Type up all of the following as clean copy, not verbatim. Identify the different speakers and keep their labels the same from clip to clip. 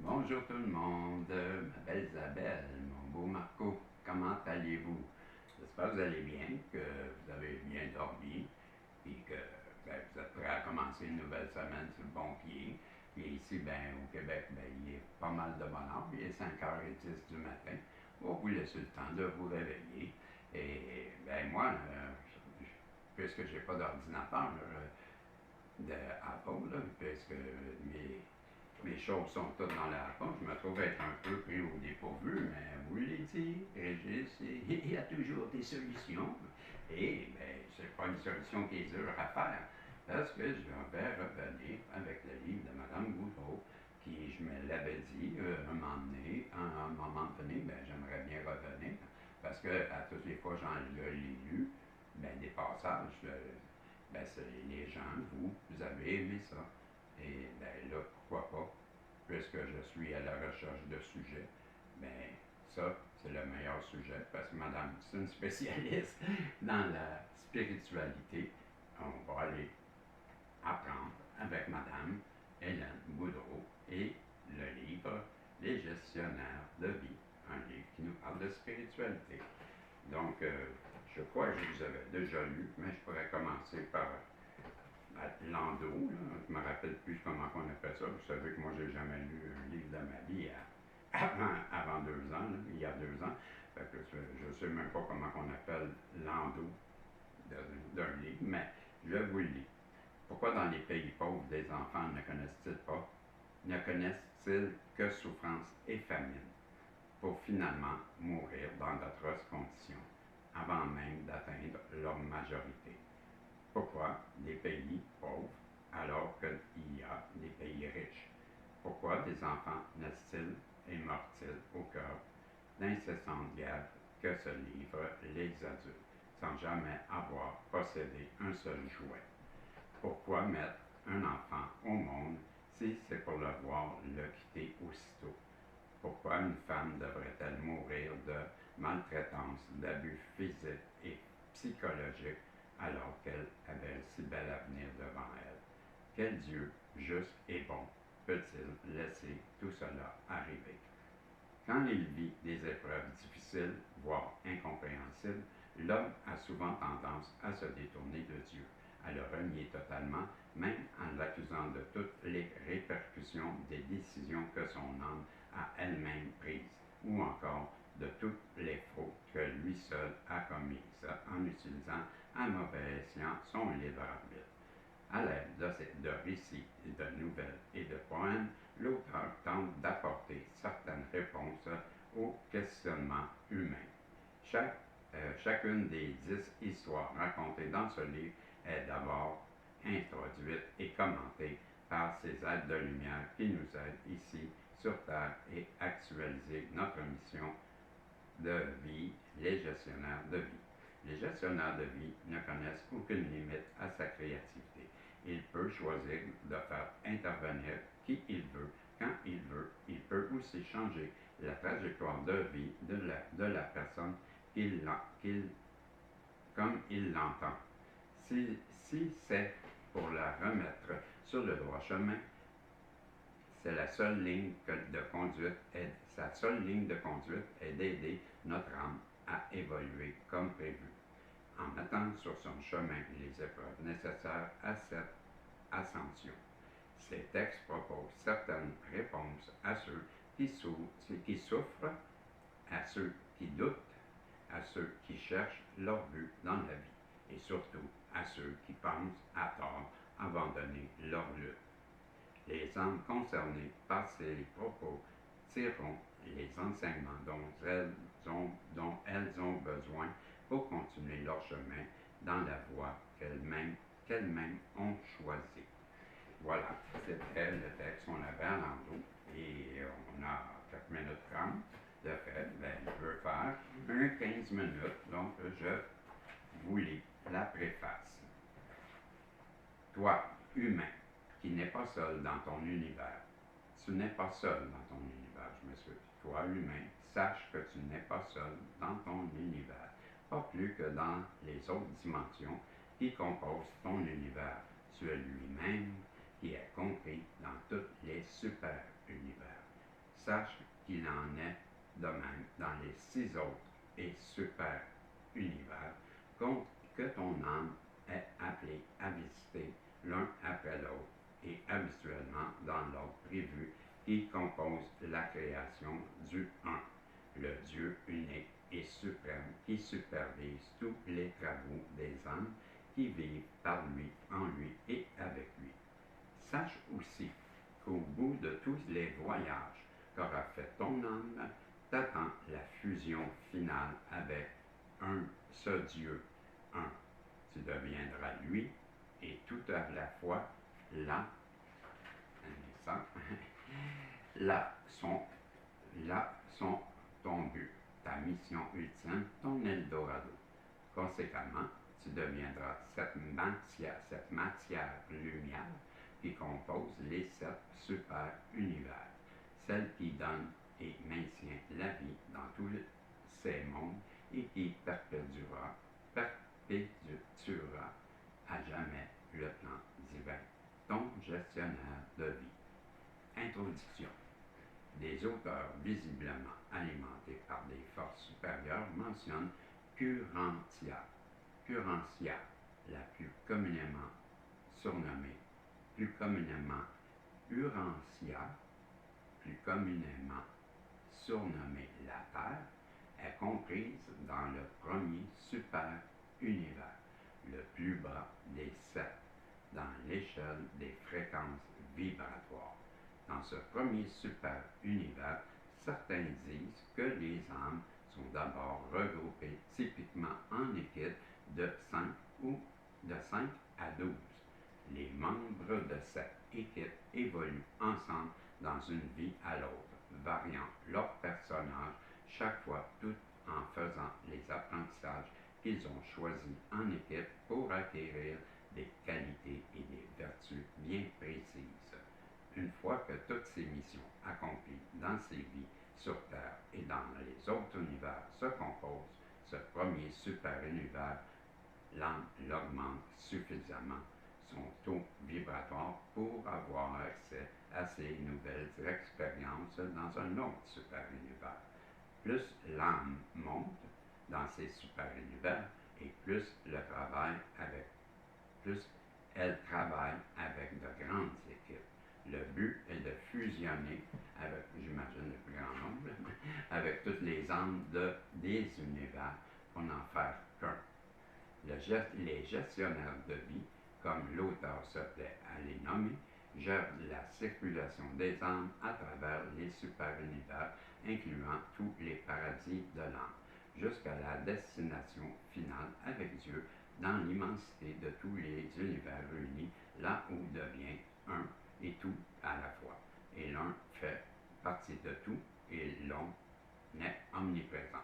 Speaker 1: Bonjour tout le monde, ma belle Isabelle, mon beau Marco, comment allez-vous? J'espère que vous allez bien, que vous avez bien dormi, et que vous êtes prêts à commencer une nouvelle semaine sur le bon pied. Et ici, au Québec, il est pas mal de bonne heure, il est 5h10 du matin. On vous laisse le temps de vous réveiller. Et moi, puisque j'ai pas d'ordinateur d'Apple, puisque mes choses sont toutes dans la poche. Je me trouve être un peu pris au dépourvu, mais vous l'avez dit, Régis, il y a toujours des solutions. Et c'est pas une solution qui est dure à faire, parce que je vais revenir avec le livre de Mme Goudreau, qui, je me l'avais dit, un moment donné, j'aimerais bien revenir, parce que à toutes les fois j'en l'ai lu, des passages, les gens, vous avez aimé ça. Et là, pourquoi pas, puisque je suis à la recherche de sujets, ça, c'est le meilleur sujet, parce que madame, c'est une spécialiste dans la spiritualité. On va aller apprendre avec madame Hélène Boudreau et le livre Les gestionnaires de vie, un livre qui nous parle de spiritualité. Donc, je crois que je vous avais déjà lu, mais je pourrais commencer par Landau, je ne me rappelle plus comment on appelle ça. Vous savez que moi, j'ai jamais lu un livre de ma vie avant 2 ans, il y a 2 ans. Fait que je ne sais même pas comment on appelle Landau d'un livre, mais je vous le lis. Pourquoi dans les pays pauvres, des enfants ne connaissent-ils que souffrance et famine, pour finalement mourir dans d'atroces conditions, avant même d'atteindre leur majorité? Pourquoi des pays pauvres alors qu'il y a des pays riches? Pourquoi des enfants naissent-ils et meurent-ils au cœur d'incessantes guerres que se livrent les adultes, sans jamais avoir possédé un seul jouet? Pourquoi mettre un enfant au monde si c'est pour le voir le quitter aussitôt? Pourquoi une femme devrait-elle mourir de maltraitance, d'abus physiques et psychologiques alors qu'elle avait un si bel avenir devant elle? Quel Dieu juste et bon peut-il laisser tout cela arriver? Quand il vit des épreuves difficiles, voire incompréhensibles, l'homme a souvent tendance à se détourner de Dieu, à le renier totalement, même en l'accusant de toutes les répercussions des décisions que son âme a elle-même prises, ou encore de toutes les fautes que lui seul a commises en utilisant à mauvais escient son libre arbitre. À l'aide de récits, de nouvelles et de poèmes, l'auteur tente d'apporter certaines réponses aux questionnements humains. Chacune des 10 histoires racontées dans ce livre est d'abord introduite et commentée par ces êtres de lumière qui nous aident ici sur Terre et actualiser notre mission de vie, les gestionnaires de vie. Les gestionnaires de vie ne connaissent aucune limite à sa créativité. Il peut choisir de faire intervenir qui il veut, quand il veut. Il peut aussi changer la trajectoire de vie de la personne comme il l'entend. Si c'est pour la remettre sur le droit chemin, sa seule ligne de conduite est d'aider notre âme à évoluer comme prévu, en mettant sur son chemin les épreuves nécessaires à cette ascension. Ces textes proposent certaines réponses à ceux qui souffrent, à ceux qui doutent, à ceux qui cherchent leur but dans la vie, et surtout à ceux qui pensent à tort abandonner leur lutte. Les âmes concernées par ces propos tireront les enseignements dont elles ont besoin pour continuer leur chemin dans la voie qu'elles-mêmes ont choisie. Voilà, c'était le texte qu'on avait à l'endos et on a 4 minutes 30 de fait. Je veux faire un 15 minutes, donc je vous lis la préface. Toi, humain, qui n'es pas seul dans ton univers. Tu n'es pas seul dans ton univers, je m'excuse. Toi, humain, sache que tu n'es pas seul dans ton univers, pas plus que dans les autres dimensions qui composent ton univers. Tu es lui-même qui est compris dans tous les super-univers. Sache qu'il en est de même dans les 6 autres et super univers que ton âme est appelée à visiter l'un après l'autre et habituellement dans l'ordre prévu qui compose la création du Un, le Dieu unique et suprême qui supervise tous les travaux des âmes qui vivent par lui, en lui et avec lui. Sache aussi qu'au bout de tous les voyages qu'aura fait ton âme, t'attend la fusion finale avec ce Dieu, un. Tu deviendras lui et tout à la fois là, là sont ton but, ta mission ultime, ton Eldorado. Conséquemment, tu deviendras cette matière lumière qui compose les 7 super univers, celle qui donne et maintient la vie dans tous ces mondes et qui perpétuera à jamais le plan divin, ton gestionnaire de vie. Introduction. Des auteurs visiblement alimentés par des forces supérieures mentionnent Curantia, la plus communément surnommée, Urantia, plus communément surnommée la Terre, est comprise dans le premier super univers, le plus bas des 7, dans l'échelle des fréquences vibratoires. Dans ce premier super univers, certains disent que les âmes sont d'abord regroupées typiquement en équipes de 5 ou de 5 à 12. Les membres de cette équipe évoluent ensemble dans une vie à l'autre, variant leur personnage chaque fois tout en faisant les apprentissages qu'ils ont choisis en équipe pour acquérir des qualités et des vertus bien précises. Une fois que toutes ces missions accomplies dans ces vies sur Terre et dans les autres univers se composent, ce premier super univers, l'âme l'augmente suffisamment son taux vibratoire pour avoir accès à ces nouvelles expériences dans un autre super univers. Plus l'âme monte dans ces super univers et plus elle travaille avec de grandes équipes. Le but est de fusionner avec, j'imagine, le plus grand nombre, avec toutes les âmes des univers pour n'en faire qu'un. Les gestionnaires de vie, comme l'auteur se plaît à les nommer, gèrent la circulation des âmes à travers les super-univers, incluant tous les paradis de l'âme, jusqu'à la destination finale avec Dieu dans l'immensité de tous les univers réunis, là où devient un et tout à la fois. Et l'un fait partie de tout et l'autre est omniprésent.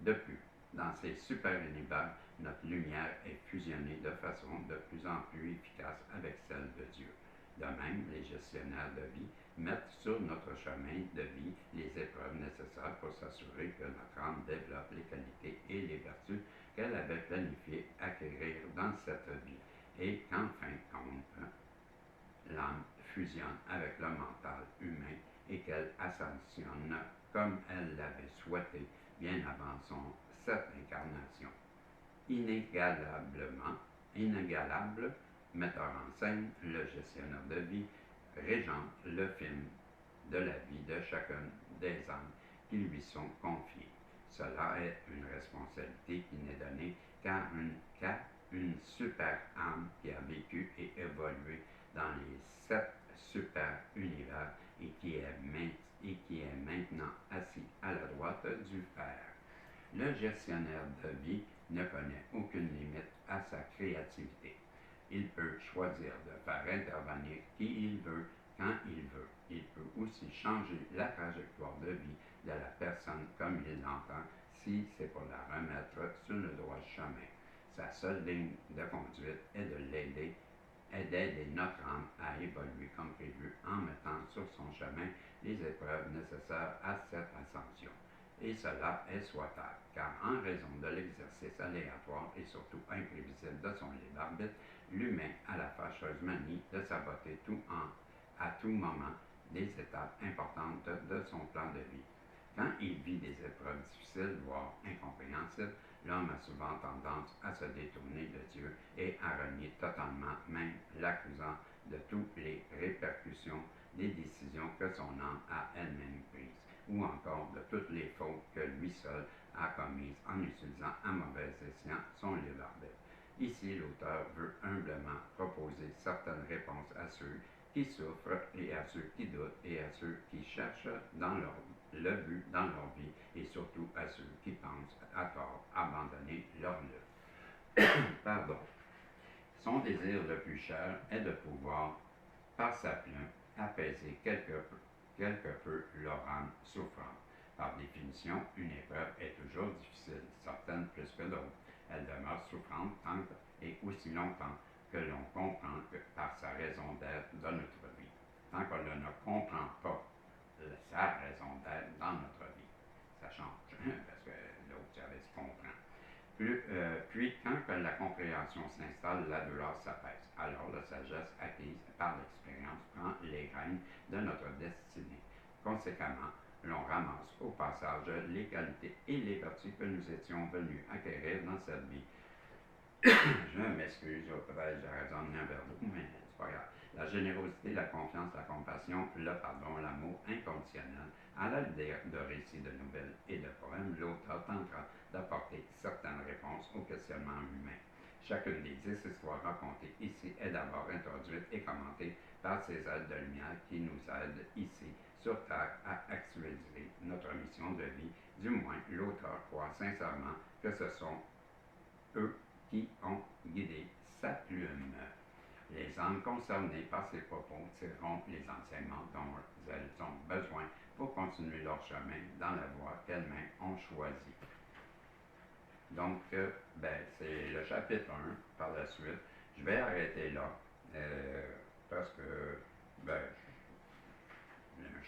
Speaker 1: De plus, dans ces super-univers, notre lumière est fusionnée de façon de plus en plus efficace avec celle de Dieu. De même, les gestionnaires de vie mettent sur notre chemin de vie les épreuves nécessaires pour s'assurer que notre âme développe les qualités et les vertus qu'elle avait planifié acquérir dans cette vie, et qu'en fin de compte, l'âme fusionne avec le mental humain et qu'elle ascensionne comme elle l'avait souhaité bien avant cette incarnation. Inégalable metteur en scène, le gestionnaire de vie régente le film de la vie de chacune des âmes qui lui sont confiées. Cela est une responsabilité qui n'est donnée qu'à une super âme qui a vécu et évolué dans les 7 super univers et qui est maintenant assis à la droite du Père. Le gestionnaire de vie ne connaît aucune limite à sa créativité. Il peut choisir de faire intervenir qui il veut, quand il veut. Il peut aussi changer la trajectoire de vie de la personne comme il l'entend si c'est pour la remettre sur le droit chemin. Sa seule ligne de conduite est d'aider notre âme à évoluer comme prévu en mettant sur son chemin les épreuves nécessaires à cette ascension. Et cela est souhaitable, car en raison de l'exercice aléatoire et surtout imprévisible de son libre arbitre, l'humain a la fâcheuse manie de saboter tout à tout moment des étapes importantes de son plan de vie. Quand il vit des épreuves difficiles, voire incompréhensibles, l'homme a souvent tendance à se détourner de Dieu et à renier totalement, même l'accusant de toutes les répercussions des décisions que son âme a elle-même prises, ou encore de toutes les fautes que lui seul a commises en utilisant à mauvais escient son libre arbitre. Ici, l'auteur veut humblement proposer certaines réponses à ceux qui souffrent et à ceux qui doutent et à ceux qui cherchent le but dans leur vie et surtout à ceux qui pensent à tort abandonner leur lutte. Pardon. Son désir le plus cher est de pouvoir, par sa plume, apaiser quelque peu leur âme souffrante. Par définition, une épreuve est toujours difficile, certaines plus que d'autres. Elle demeure souffrante tant et aussi longtemps que l'on comprend que par sa raison d'être de notre vie. Tant qu'on ne comprend pas sa raison d'être dans notre vie, ça change, parce que l'autre savait se comprendre. Puis, quand la compréhension s'installe, la douleur s'apaise. Alors, la sagesse acquise par l'expérience prend les rênes de notre destinée. Conséquemment, l'on ramasse au passage les qualités et les vertus que nous étions venus acquérir dans cette vie. Je m'excuse, peut-être j'ai raison de un verre d'eau, mais c'est pas grave. La générosité, la confiance, la compassion, le pardon, l'amour inconditionnel. À l'aide de récits de nouvelles et de poèmes, l'auteur tentera d'apporter certaines réponses aux questionnements humains. Chacune des 10 histoires racontées ici est d'abord introduite et commentée par ces aides de lumière qui nous aident ici sur Terre à actualiser notre mission de vie. Du moins, l'auteur croit sincèrement que ce sont eux qui ont guidé sa plume. Les âmes concernées par ces propos tireront les enseignements dont elles ont besoin pour continuer leur chemin dans la voie qu'elles-mêmes ont choisie. Donc, c'est le chapitre 1 par la suite. Je vais arrêter là parce que le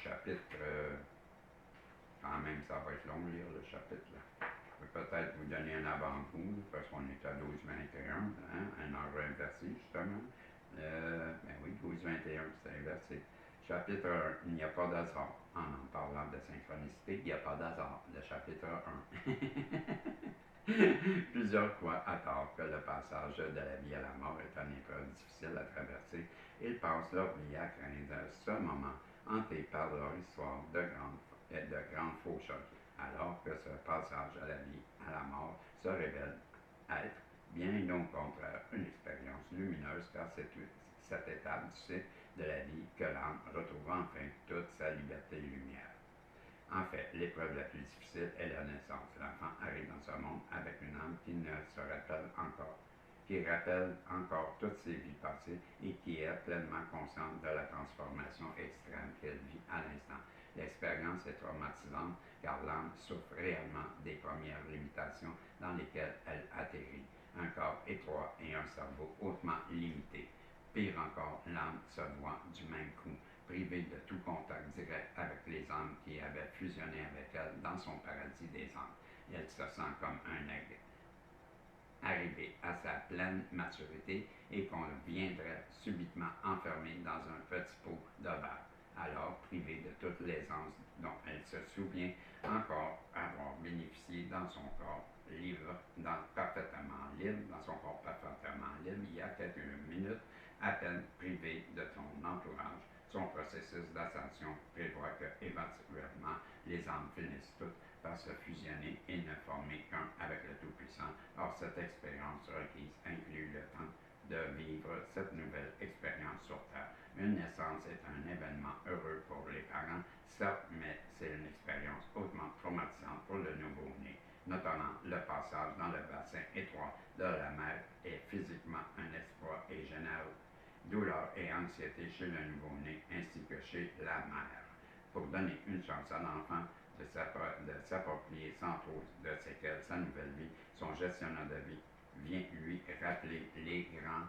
Speaker 1: chapitre, quand même, ça va être long lire le chapitre là. Je vais peut-être vous donner un avant-goût parce qu'on est à 12-21, un ordre inversé justement. Oui, 12-21, c'est inversé. Chapitre 1, il n'y a pas d'hasard. En parlant de synchronicité, il n'y a pas d'hasard. Le chapitre 1. Plusieurs croient à tort que le passage de la vie à la mort est une épreuve difficile à traverser. Ils passent leur vie à craindre ce moment, hantés par leur histoire de grandes faucheuses, alors que ce passage à la vie à la mort se révèle être, bien au contraire, une expérience lumineuse, car c'est cette étape du cycle de la vie que l'âme retrouve enfin toute sa liberté et lumière. En fait, l'épreuve la plus difficile est la naissance. L'enfant arrive dans ce monde avec une âme qui ne se rappelle encore, qui rappelle encore toutes ses vies passées et qui est pleinement consciente de la transformation extrême qu'elle vit à l'instant. L'expérience est traumatisante car l'âme souffre réellement des premières limitations dans lesquelles elle atterrit. Un corps étroit et un cerveau hautement limité. Pire encore, l'âme se voit du même coup privée de tout contact direct avec les âmes qui avaient fusionné avec elle dans son paradis des âmes. Elle se sent comme un aigle arrivé à sa pleine maturité et qu'on viendrait subitement enfermer dans un petit pot d'ovale, alors privée de toute l'aisance dont elle se souvient encore avoir bénéficié dans son corps parfaitement libre, dans son corps parfaitement libre, il y a quelques minutes, à peine privée de son entourage. Son processus d'ascension prévoit que, éventuellement, les âmes finissent toutes par se fusionner et ne former qu'un avec le Tout-Puissant. Or, cette expérience requise inclut le temps de vivre cette nouvelle expérience sur Terre. Une naissance est un événement heureux pour les parents, certes, mais c'est une expérience hautement traumatisante pour le nouveau-né. Notamment, le passage dans le bassin étroit de la mère est physiquement un exploit et génère douleur et anxiété chez le nouveau-né ainsi que chez la mère. Pour donner une chance à l'enfant de s'approprier sans trop de séquelles sa nouvelle vie, son gestionnaire de vie vient lui rappeler les grands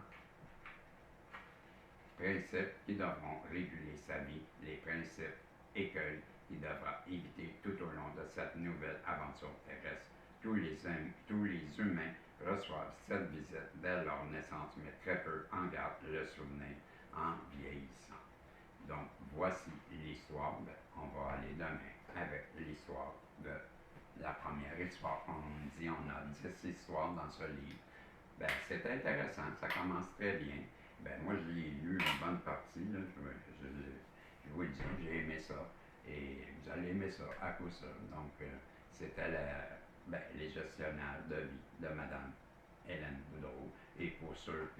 Speaker 1: principes qui devront réguler sa vie, les principes écueils qu'il devra éviter tout au long de cette nouvelle aventure terrestre. Tous les humains reçoivent cette visite dès leur naissance, mais très peu en gardent le souvenir en vieillissant. Donc, voici l'histoire. Ben, on va aller demain avec l'histoire de la première histoire. On dit on a 10 histoires dans ce livre. Ben, c'est intéressant, ça commence très bien. Ben, moi, je l'ai lu une bonne partie. Là. Je vous le dis, j'ai aimé ça. Et vous allez aimer ça à cause de ça. Donc, c'était les gestionnaires de vie de Mme Hélène Boudreau. Et pour ceux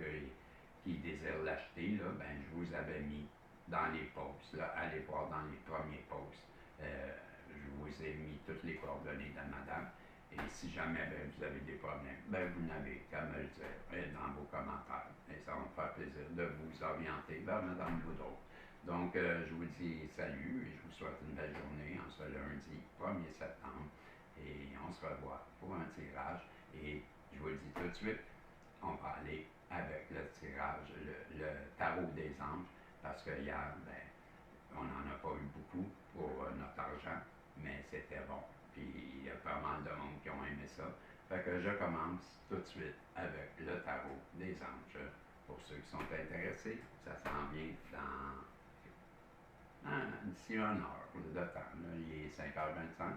Speaker 1: qui désirent l'acheter, là, ben, je vous avais mis dans les posts. Là, allez voir dans les premiers posts. Je vous ai mis toutes les coordonnées de Madame. Et si jamais vous avez des problèmes, vous n'avez qu'à me le dire dans vos commentaires. Et ça va me faire plaisir de vous orienter vers Mme Boudreau. Donc, je vous dis salut et je vous souhaite une belle journée en ce lundi 1er septembre. Et on se revoit pour un tirage. Et je vous le dis tout de suite, on va aller avec le tirage, le tarot des anges, parce que hier, on n'en a pas eu beaucoup pour notre argent, mais c'était bon. Puis il y a pas mal de monde qui ont aimé ça. Fait que je commence tout de suite avec le tarot des anges. Pour ceux qui sont intéressés, ça s'en vient d'ici 1 heure de temps. Là, il est 5h25.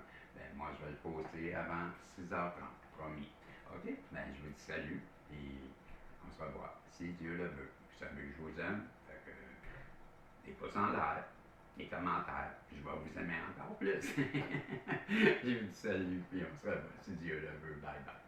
Speaker 1: Moi, je vais le poster avant 6h30, promis. OK? Je vous dis salut et on se revoit si Dieu le veut. Vous savez que je vous aime. Fait que des pouces en l'air, des commentaires, puis je vais vous aimer encore plus. Je vous dis salut, puis on se revoit si Dieu le veut. Bye bye.